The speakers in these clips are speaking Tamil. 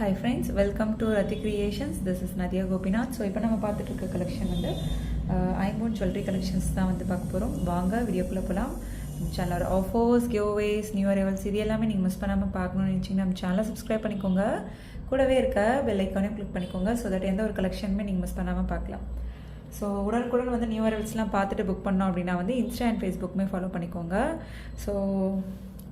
Hi friends, welcome to Rati Creations. This is Nadia Gopinath. So, இப்போ நம்ம பார்த்துட்டு இருக்க கலெக்ஷன் வந்து ஐம்பூன் ஜுவல்லரி கலெக்ஷன்ஸ் தான் வந்து பார்க்க போகிறோம். வாங்க வீடியோக்குள்ளே போகலாம். நம்ம சேனலோட ஆஃபர்ஸ், கிவ்அவேஸ், நியூ அரைவல்ஸ் இது எல்லாமே நீங்கள் மிஸ் பண்ணாமல் பார்க்கணும்னு நினச்சிங்கன்னா நம்ம சேனலை சப்ஸ்கிரைப் பண்ணிக்கோங்க. கூடவே இருக்க பெல் ஐக்கானையும் கிளிக் பண்ணிக்கோங்க. ஸோ தட் எந்த ஒரு கலெக்ஷனுமே நீங்கள் மிஸ் பண்ணாமல் பார்க்கலாம். ஸோ உடனுக்குடன் வந்து நியூ அரைவல்ஸ்லாம் பார்த்துட்டு புக் பண்ணோம் அப்படின்னா வந்து இன்ஸ்டா அண்ட் ஃபேஸ்புக்குமே ஃபாலோ பண்ணிக்கோங்க. So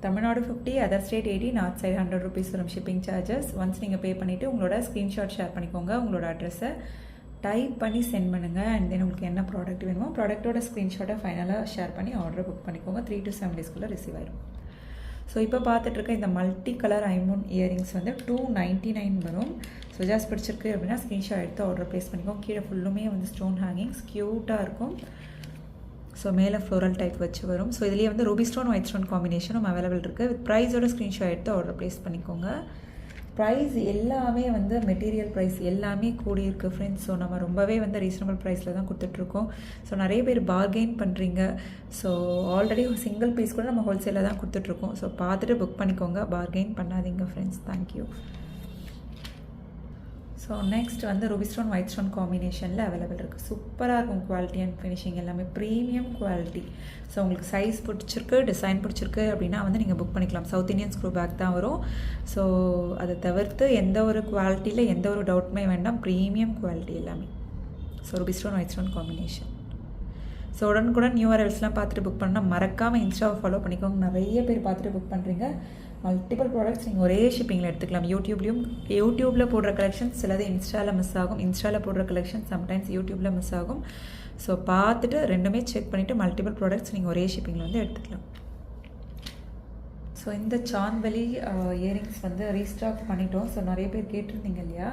Tamil Nadu 50, other state 80, north side 100 rupees வரும் ஷிப்பிங் சார்ஜஸ். ஒன்ஸ் நீங்கள் பே பண்ணிவிட்டு உங்களோட ஸ்க்ரீன்ஷாட் ஷேர் பண்ணிக்கோங்க. உங்களோட அட்ரஸை டைப் பண்ணி சென்ட் பண்ணுங்கள். அண்ட் தென் உங்களுக்கு என்ன ப்ராடக்ட் வேணுமோ ப்ராடக்ட்டோட ஸ்க்ரீன்ஷாட்டை ஃபைனலாக ஷேர் பண்ணி ஆர்டர் புக் பண்ணிக்கோங்க. 3 to 7 daysக்குள்ளே ரிசீவ் ஆயிடும். ஸோ இப்போ பார்த்துட்ருக்க இந்த மல்டி கலர் ஐம்பூன் இயரிங்ஸ் வந்து 299 வரும். ஸோ ஜஸ்ட் பிடிச்சிருக்கு அப்படின்னா ஸ்க்ரீன்ஷாட் எடுத்து ஆர்டர் ப்ளேஸ் பண்ணிக்கோங்க. கீழே ஃபுல்லுமே வந்து ஸ்டோன் ஹேங்கிங்ஸ் க்யூட்டாக இருக்கும். ஸோ மேலே ஃப்ளோரல் டைப் வச்சு வரும். ஸோ இதுலேயே வந்து ரூபி ஸ்டோன், ஒயிட் ஸ்டோன் காம்பினேஷனும் அவைலபிள் இருக்குது. வித் ப்ரைஸோட ஸ்க்ரீன்ஷாட் எடுத்து ஆர்டர் ப்ளேஸ் பண்ணிக்கோங்க. ப்ரைஸ் எல்லாமே வந்து மெட்டீரியல் ப்ரைஸ் எல்லாமே கூடி இருக்குது ஃப்ரெண்ட்ஸ். ஸோ நம்ம ரொம்பவே வந்து ரீசனபிள் ப்ரைஸில் தான் கொடுத்துட்ருக்கோம். ஸோ நிறைய பேர் பார்கெயின் பண்ணுறீங்க. ஸோ ஆல்ரெடி ஒரு சிங்கிள் பீஸ் கூட நம்ம ஹோல்சேலில் தான் கொடுத்துட்ருக்கோம். ஸோ பார்த்துட்டு புக் பண்ணிக்கோங்க, பார்கெயின் பண்ணாதீங்க ஃப்ரெண்ட்ஸ். தேங்க்யூ. ஸோ நெக்ஸ்ட் வந்து ரூபி ஸ்டோன், ஒயிட் ஸ்டோன் காம்பினேஷனில் அவைலபிள் இருக்குது. சூப்பராக இருக்கும் குவாலிட்டி அண்ட் ஃபினிஷிங் எல்லாமே ப்ரீமியம் குவாலிட்டி. ஸோ உங்களுக்கு சைஸ் பிடிச்சிருக்கு, டிசைன் பிடிச்சிருக்கு அப்படின்னா வந்து நீங்கள் புக் பண்ணிக்கலாம். சவுத் இந்தியன் ஸ்க்ரூ பேக் தான் வரும். ஸோ அதை தவிர்த்து எந்த ஒரு குவாலிட்டியில் எந்த ஒரு டவுட்டுமே வேண்டாம். ப்ரீமியம் குவாலிட்டி எல்லாமே. So Ruby stone, white stone combination. So உடனுக்குடன் நியூ அரைவல்ஸ்லாம் பார்த்துட்டு புக் பண்ணால் மறக்காமல் இன்ஸ்டாவை ஃபாலோ பண்ணிக்கோங்க. நிறைய பேர் பார்த்துட்டு புக் பண்ணுறீங்க. மல்டிபிள் ப்ராடக்ட்ஸ் நீங்கள் ஒரே ஷிப்பிங்கில் எடுத்துக்கலாம். யூடியூப்பில் போடுற கலெக்ஷன்ஸ் சிலது இன்ஸ்டாவில் மிஸ் ஆகும். இன்ஸ்டாவில் போடுற கலெக்ஷன் சம்டைம்ஸ் யூடியூப்பில் மிஸ் ஆகும். ஸோ பார்த்துட்டு ரெண்டுமே செக் பண்ணிவிட்டு மல்டிபிள் ப்ராடக்ட்ஸ் நீங்கள் ஒரே ஷிப்பிங்கில் வந்து எடுத்துக்கலாம். ஸோ இந்த சான்வெளி இயரிங்ஸ் வந்து ரீஸ்டாக் பண்ணிட்டோம். ஸோ நிறைய பேர் கேட்டிருந்தீங்க இல்லையா?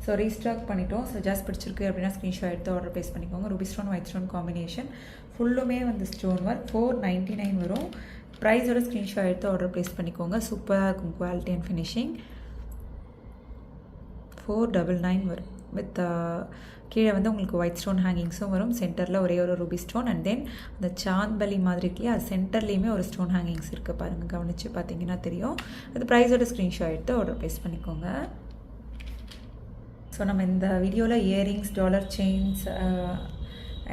ஸோ ரீஸ்டாக் பண்ணிட்டோம். ஸோ ஜஸ்ட் பிடிச்சிருக்கு அப்படின்னா ஸ்க்ரீன்ஷாட் எடுத்து ஆர்டர் ப்ளேஸ் பண்ணிக்கோங்க. Ruby stone, white stone combination ஃபுல்லுமே வந்து ஸ்டோன் ஒர்க். 499 வரும். ப்ரைஸோட ஸ்க்ரீன்ஷாட் எடுத்து ஆர்டர் ப்ளேஸ் பண்ணிக்கோங்க. சூப்பராக இருக்கும் குவாலிட்டி அண்ட் ஃபினிஷிங். 499 வரும். வித் கீழே வந்து உங்களுக்கு ஒயிட் ஸ்டோன் ஹேங்கிங்ஸும் வரும். சென்டரில் ஒரே ஒரு ரூபி ஸ்டோன் அண்ட் தென் அந்த சாந்த்பலி மாதிரி இருக்குல்லையே அது சென்டர்லேயுமே ஒரு ஸ்டோன் ஹேங்கிங்ஸ் இருக்குது பாருங்கள். கவனித்து பார்த்தீங்கன்னா தெரியும். அது ப்ரைஸோட ஸ்க்ரீன்ஷாட் எடுத்து ஆர்டர் ப்ளேஸ் பண்ணிக்கோங்க. ஸோ நம்ம இந்த வீடியோவில் earrings, dollar chains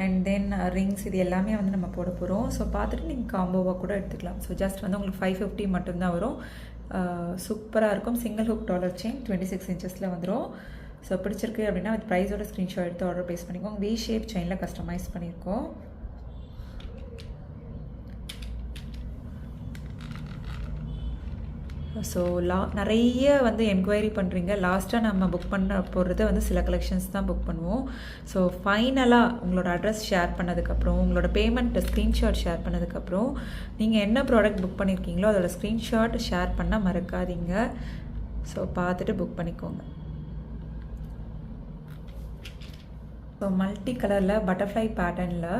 and then rings இது எல்லாமே வந்து நம்ம போட போகிறோம். ஸோ பார்த்துட்டு நீங்கள் காம்போவாக கூட எடுத்துக்கலாம். ஸோ ஜஸ்ட் வந்து உங்களுக்கு 550 மட்டும்தான் வரும். சூப்பராக இருக்கும். Single hook dollar chain 26 inches வந்துடும். ஸோ பிடிச்சிருக்கு அப்படின்னா வித் ப்ரைஸோட ஸ்க்ரீன்ஷாட் எடுத்து ஆர்டர் ப்ளேஸ் பண்ணிக்கோங்க. வி ஷேப் செயினில் கஸ்டமைஸ் பண்ணியிருக்கோம். ஸோ நிறைய வந்து என்கொயரி பண்ணுறீங்க. லாஸ்ட்டாக நம்ம புக் பண்ண போகிறது வந்து சில கலெக்ஷன்ஸ் தான் புக் பண்ணுவோம். ஸோ ஃபைனலாக உங்களோட அட்ரஸ் ஷேர் பண்ணதுக்கப்புறம், உங்களோட பேமெண்ட் ஸ்க்ரீன்ஷாட் ஷேர் பண்ணதுக்கப்புறம் நீங்கள் என்ன ப்ராடக்ட் புக் பண்ணியிருக்கீங்களோ அதோட ஸ்க்ரீன்ஷாட் ஷேர் பண்ண மறக்காதீங்க. ஸோ பார்த்துட்டு புக் பண்ணிக்கோங்க. ஸோ மல்டி கலரில் பட்டர்ஃப்ளை பேட்டர்னில்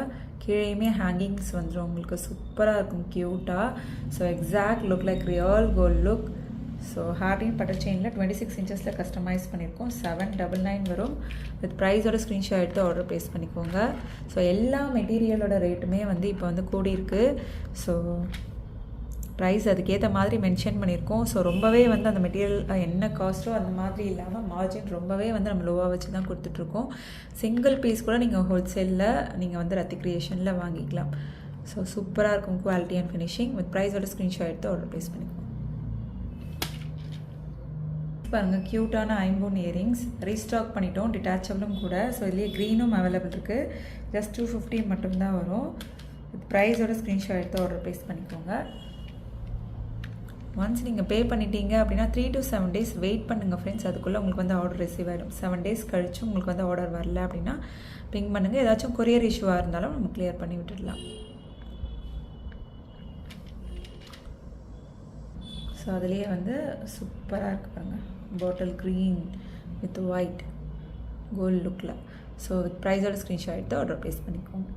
கீழேயுமே ஹேங்கிங்ஸ் வந்துடும். உங்களுக்கு சூப்பராக இருக்கும், க்யூட்டாக. So exact look like real gold look. So ஹார்டின் பட்டர் செயினில் 26 inches கஸ்டமைஸ் பண்ணியிருக்கோம். 799 வரும். வித் ப்ரைஸோட ஸ்க்ரீன்ஷாட் எடுத்து ஆர்டர் ப்ளேஸ் பண்ணிக்கோங்க. ஸோ எல்லா மெட்டீரியலோட ரேட்டுமே வந்து இப்போ வந்து கூடியிருக்கு. ஸோ ப்ரைஸ் அதுக்கேற்ற மாதிரி மென்ஷன் பண்ணியிருக்கோம். ஸோ ரொம்பவே வந்து அந்த மெட்டீரியல் என்ன காஸ்ட்டோ அந்த மாதிரி இல்லாமல் மார்ஜின் ரொம்பவே வந்து நம்ம லோவாக வச்சு தான் கொடுத்துட்ருக்கோம். சிங்கிள் பீஸ் கூட நீங்கள் ஹோல்சேலில் நீங்கள் வந்து ரத்தி கிரியேஷனில் வாங்கிக்கலாம். ஸோ சூப்பராக இருக்கும் குவாலிட்டி அண்ட் ஃபினிஷிங். வித் ப்ரைஸோட ஸ்க்ரீன்ஷாட் எடுத்து ஆர்டர் ப்ளேஸ் பண்ணிக்கோங்க. பாருங்கள், க்யூட்டான ஐம்பூன் இயரிங்ஸ் ரீஸ்டாக் பண்ணிட்டோம். டிட்டாச்சபிளும் கூட. ஸோ இதுலேயே க்ரீனும் அவைலபிள் இருக்குது. ஜஸ்ட் 250 மட்டும்தான் வரும். வித் ப்ரைஸோட ஸ்க்ரீன்ஷாட் எடுத்து ஆர்டர் ப்ளேஸ் பண்ணிக்கோங்க. ஒன்ஸ் நீங்கள் பே பண்ணிட்டீங்க அப்படின்னா 3 to 7 days வெயிட் பண்ணுங்கள் ஃப்ரெண்ட்ஸ். அதுக்குள்ளே உங்களுக்கு வந்து ஆர்டர் ரிசீவ் ஆகிடும். 7 days கழிச்சு உங்களுக்கு வந்து ஆர்டர் வரல அப்படின்னா பிங் பண்ணுங்கள். ஏதாச்சும் கொரியர் இஷ்யூவாக இருந்தாலும் நம்ம கிளியர் பண்ணி விட்டுடலாம். ஸோ அதுலேயே வந்து சூப்பராக இருக்கு பாருங்கள். Bottle green with white gold லுக்கில். ஸோ வித் ப்ரைஸோட ஸ்க்ரீன்ஷாட் எடுத்து ஆர்டர் ப்ளேஸ் பண்ணிக்கோங்க.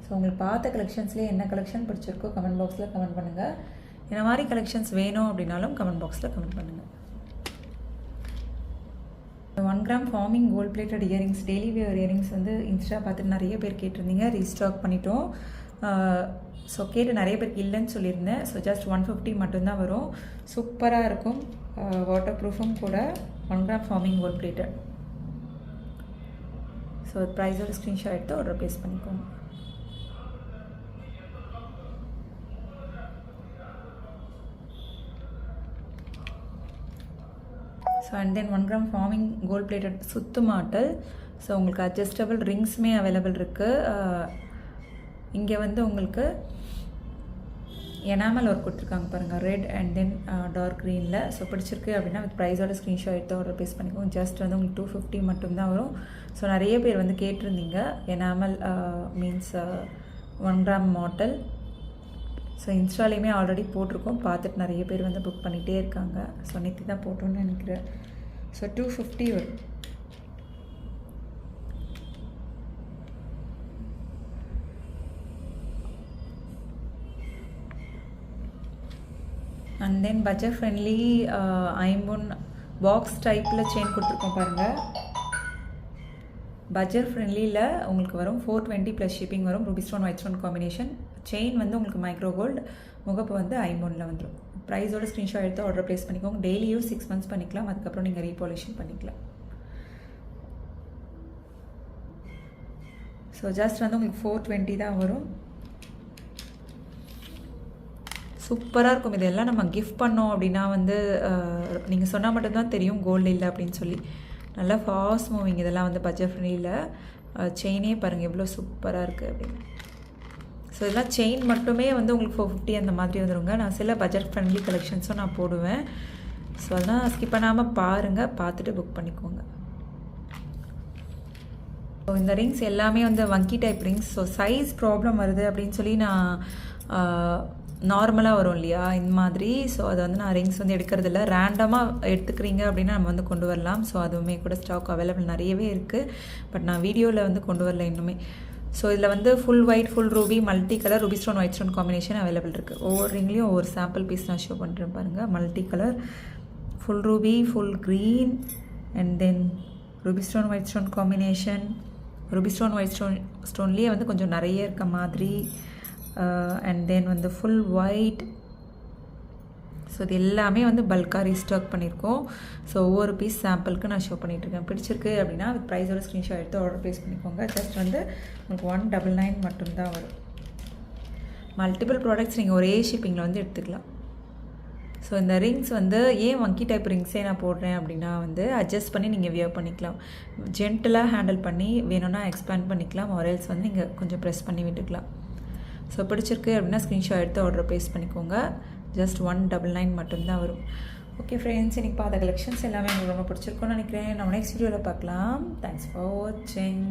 ஸோ உங்களுக்கு பார்த்த கலெக்ஷன்ஸ்லேயே என்ன கலெக்ஷன் பிடிச்சிருக்கோ கமெண்ட் பாக்ஸில் கமெண்ட் பண்ணுங்கள். இந்த மாதிரி கலெக்ஷன்ஸ் வேணும் அப்படின்னாலும் கமெண்ட் பாக்ஸில் கமெண்ட் பண்ணுங்கள். 1 gram forming gold plated earrings, daily wear earrings வந்து இன்ஸ்டா பார்த்துட்டு நிறைய பேர் கேட்டிருந்தீங்க. ரீஸ்டாக் பண்ணிட்டோம். ஸோ கேட்டு நிறைய பேருக்கு இல்லைன்னு சொல்லியிருந்தேன். ஸோ ஜஸ்ட் 150 மட்டும்தான் வரும். சூப்பராக இருக்கும். வாட்டர் ப்ரூஃபும் கூட 1 gram forming gold plated. So ப்ரைஸோட ஸ்க்ரீன்ஷாட் எடுத்து ஆர்டர் ப்ளேஸ் பண்ணிக்கோங்க. So and then 1 gram forming gold plated சுத்து மாட்டல். ஸோ உங்களுக்கு அட்ஜஸ்டபிள் ரிங்ஸுமே அவைலபிள் இருக்குது. இங்கே வந்து உங்களுக்கு எனாமல் ஒர்க் கொடுத்துருக்காங்க பாருங்கள், ரெட் அண்ட் தென் டார்க் க்ரீனில். ஸோ பிடிச்சிருக்கு அப்படின்னா வித் ப்ரைஸோட ஸ்க்ரீன்ஷாட் எடுத்து ஆர்டர் ப்ளேஸ் பண்ணிக்கோங்க. ஜஸ்ட் வந்து உங்களுக்கு 250 மட்டும்தான் வரும். ஸோ நிறைய பேர் வந்து கேட்டிருந்தீங்க enamel means 1 gram model. So இன்ஸ்டாலேயுமே ஆல்ரெடி போட்டிருக்கோம், பார்த்துட்டு நிறைய பேர் வந்து புக் பண்ணிகிட்டே இருக்காங்க. ஸோ நேற்று தான் போட்டோன்னு நினைக்கிறேன். ஸோ 250 வரும். அண்ட் தென் பட்ஜெட் ஃப்ரெண்ட்லி ஐம்பொன் பாக்ஸ் டைப்பில் செயின் கொடுத்துருக்கோம் பாருங்கள். பட்ஜெட் ஃப்ரெண்ட்லியில் உங்களுக்கு வரும் 420 ப்ளஸ் ஷிப்பிங் வரும். Ruby stone white stone combination. Chain வந்து உங்களுக்கு மைக்ரோ கோல்டு, முகப்பு வந்து ஐம்பொன்னில் வந்துடும். ப்ரைஸோட ஸ்க்ரீன்ஷாட் எடுத்து ஆர்டர் ப்ளேஸ் பண்ணிக்கோங்க. டெய்லி யூஸ் 6 மந்த்ஸ் பண்ணிக்கலாம். அதுக்கப்புறம் நீங்கள் ரீபாலிஷிங் பண்ணிக்கலாம். ஸோ ஜஸ்ட் வந்து உங்களுக்கு 420 தான் வரும். சூப்பராக இருக்கும். இதெல்லாம் நம்ம கிஃப்ட் பண்ணோம் அப்படின்னா வந்து நீங்கள் சொன்னால் மட்டும்தான் தெரியும் கோல்டு இல்லை அப்படின்னு சொல்லி. நல்லா ஃபாஸ்ட் மூவிங் இதெல்லாம் வந்து பட்ஜெட் ஃப்ரெண்ட்லியில். செயினே பாருங்கள் எவ்வளோ சூப்பராக இருக்குது அப்படின்னு. ஸோ இதெல்லாம் செயின் மட்டுமே வந்து உங்களுக்கு 450 அந்த மாதிரி வந்துடுங்க. நான் சில பட்ஜெட் ஃப்ரெண்ட்லி கலெக்ஷன்ஸும் நான் போடுவேன். ஸோ அதெல்லாம் ஸ்கிப் பண்ணாமல் பாருங்கள், பார்த்துட்டு புக் பண்ணிக்கோங்க. ஸோ இந்த ரிங்ஸ் எல்லாமே வந்து வங்கி type rings. So size problem வருது அப்படின்னு சொல்லி நான் நார்மலாக வரும் இல்லையா இந்த மாதிரி. ஸோ அதை வந்து நான் ரிங்ஸ் வந்து எடுக்கிறதில்ல. ரேண்டமாக எடுத்துக்கிறீங்க அப்படின்னா நம்ம வந்து கொண்டு வரலாம். ஸோ அதுவுமே கூட ஸ்டாக் அவைலபிள் நிறையவே இருக்குது. பட் நான் வீடியோவில் வந்து கொண்டு வரல இன்னுமே. ஸோ இதில் வந்து full white, full Ruby, multi colour, Ruby stone white stone combination available இருக்குது. ஒவ்வொரு ரிங்லேயும் ஒவ்வொரு சாம்பிள் பீஸ் நான் ஷோ பண்ணுறேன் பாருங்கள். Multi colour, full ruby, full green and then ruby stone white stone combination. Ruby stone white ஸ்டோன்லேயே வந்து கொஞ்சம் நிறைய இருக்க மாதிரி. அண்ட் தென் வந்து ஃபுல் ஒயிட். ஸோ இது எல்லாமே வந்து பல்காக ரீஸ்டாக் பண்ணியிருக்கோம். ஸோ ஒவ்வொரு பீஸ் சாம்பிளுக்கு நான் ஷோ பண்ணிகிட்ருக்கேன். பிடிச்சிருக்கு அப்படின்னா வித் ப்ரைஸோட ஸ்க்ரீன்ஷாட் எடுத்து ஆர்டர் ப்ளேஸ் பண்ணிக்கோங்க. ஜஸ்ட் வந்து உங்களுக்கு 199 மட்டும்தான் வரும். மல்டிபிள் ப்ராடக்ட்ஸ் நீங்கள் ஒரே ஷிப்பிங்கில் வந்து எடுத்துக்கலாம். ஸோ இந்த ரிங்ஸ் வந்து ஏன் வங்கி டைப் ரிங்ஸே நான் போடுறேன் அப்படின்னா வந்து அட்ஜஸ்ட் பண்ணி நீங்கள் வியர் பண்ணிக்கலாம். ஜென்டலாக ஹேண்டில் பண்ணி வேணும்னா எக்ஸ்பேண்ட் பண்ணிக்கலாம். ஆர்எல்ஸ் வந்து நீங்கள் கொஞ்சம் ப்ரெஸ் பண்ணி விட்டுக்கலாம். ஸோ பிடிச்சிருக்கு அப்படின்னா ஸ்க்ரீன்ஷாட் எடுத்து ஆர்டர் ப்ளேஸ் பண்ணிக்கோங்க. ஜஸ்ட் 199 மட்டும்தான் வரும். ஓகே ஃப்ரெண்ட்ஸ், இன்றைக்கி பார்த்த கலெக்ஷன்ஸ் எல்லாமே உங்களுக்கு ரொம்ப பிடிச்சிருக்கும்னு நினைக்கிறேன். நம்ம நெக்ஸ்ட் வீடியோவில் பார்க்கலாம். தேங்க்ஸ் ஃபார் வாட்சிங்.